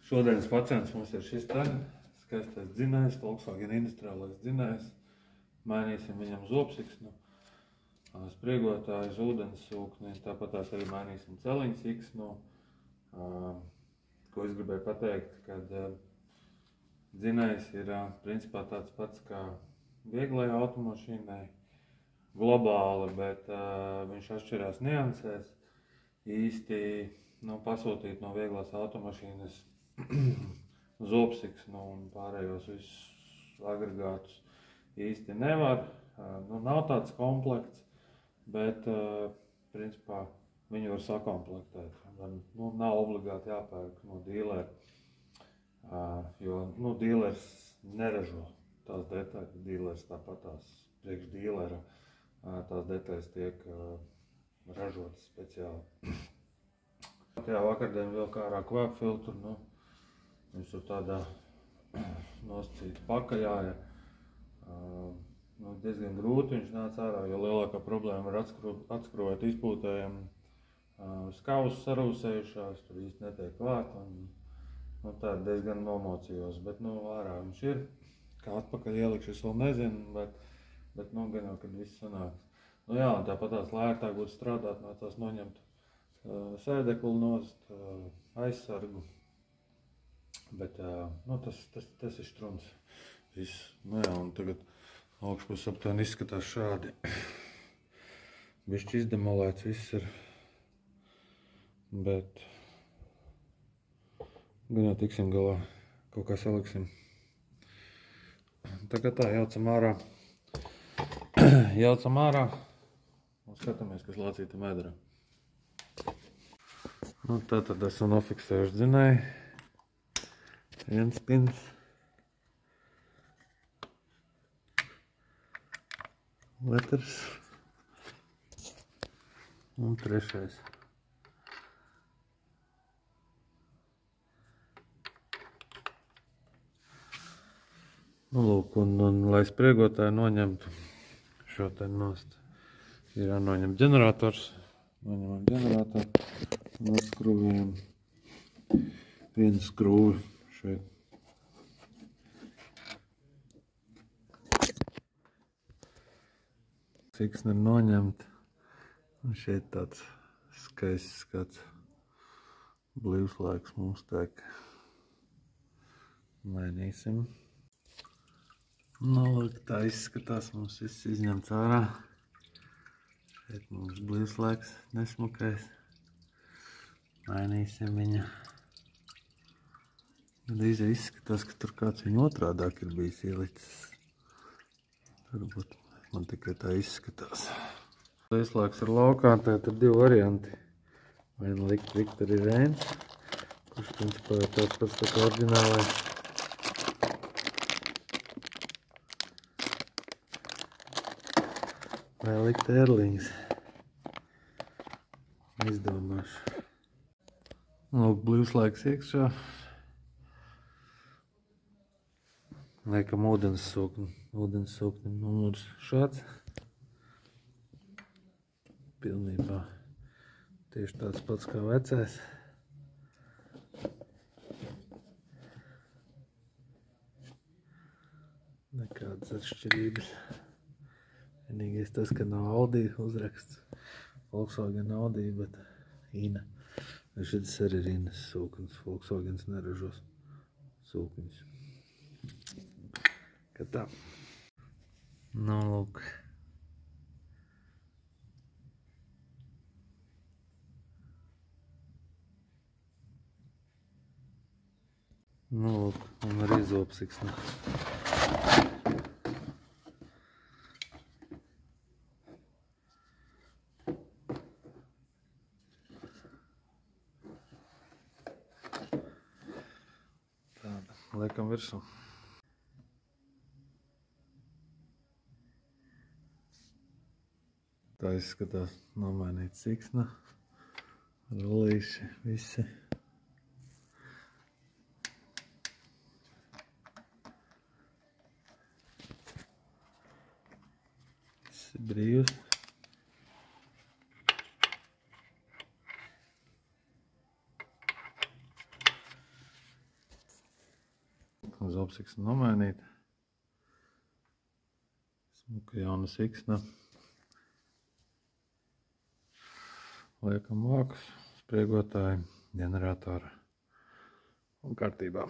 Šodienas pacients mums ir šis te skaistais dzinējs, Volkswagen industriālais dzinējs. Mainīsim viņam zobsiksnu, spriegotāju, ūdenssūkni, tāpat tās arī mainīsim celiņu siksnu. Ko es gribēju pateikt, kad dzinējs ir principā tāds pats kā vieglai automašīnai globāli, bet viņš atšķirās niansēs. Īsti pasūtīt no vieglās automašīnas zobsiksnu un pārējos visus agregātus īsti nevar. Nav tāds komplekts, bet principā viņu var sakomplektēt. Nav obligāti jāpērk no dīlera, jo dīlers neražo tās detaļas. Dīlers tāpat tās priekš dīlera tās detaļas tiek ražotas speciāli. Tajā vakardien vēl kā ārā kvēpfiltru, viņš tur tādā nosacīta pakaļāja. Diezgan grūti viņš nāca ārā, jo lielākā problēma ir atskrūvēt izpūtējiem skavus sarūsējušās, tur īsti netiek klāt. Tā diezgan nomocījos, bet ārā viņš ir. Kā atpakaļ ielikšu, es vēl nezinu, bet gan jau, kad viss sanāks. Jā, un tāpat tās lērtāk būtu strādāt, nācās noņemt sēdekli nost, aizsargu. Bet tas ir štruns. Viss. Jā, un tagad augšpus aptuveni izskatās šādi. Bišķi izdemolēts viss ir. Bet gan jau tiksim galā, kaut kā saliksim. Tagad tā, jaucam ārā. Jaucam ārā un skatāmies, kas lācītam ēderā. Tātad esam nofiksējuši dzinēju. Viens pins. Letrs. Un trešais. Lūk, un lai spriegotāju noņemtu šo te nost, ir jānoņem ģenerators. Noņemam ģeneratoru un atskrūvējam vienu skrūvi šeit. Siksna ir noņemta. Un šeit tāds skaists skats blīvslaiks mums tiek. Mainīsim. Lūk, tā izskatās, mums viss izņemts ārā. Šeit mums blīvslaiks nesmukais. Mainīsim viņu. Gandrīz izskatās, ka tur kāds viņu otrādāk ir bijis ielicis. Varbūt man tikai tā izskatās. Blīvslaiks ir laukā, tātad ir divi varianti. Vai nu likt Viktori Rēns, kurš principā ir tāds pats tā kā oriģinālais. Vai likt Erlings. Izdomāšu. Lūk, blīvslaiks iekšā. Liekam ūdenssūkni. Ūdenssūknim numurs šāds. Pilnībā tieši tāds pats kā vecais. Nekādas atšķirības. Vienīgais tas, ka nav Audi uzraksts. Volkswagen Audi, bet Ina. Šis arī ir Inas sūknis. Volkswagens neražos sūknis. Kā tā. Lūk. Lūk, un arī zobsiksna. Liekam virsū. Tā izskatās nomainīt siksna. Rullīši visi. Viss ir brīvs. Uz opsiksnu nomainīt. Smuka jauna siksna. Liekam vākus, spriegotāji, ģeneratoru un kārtībā.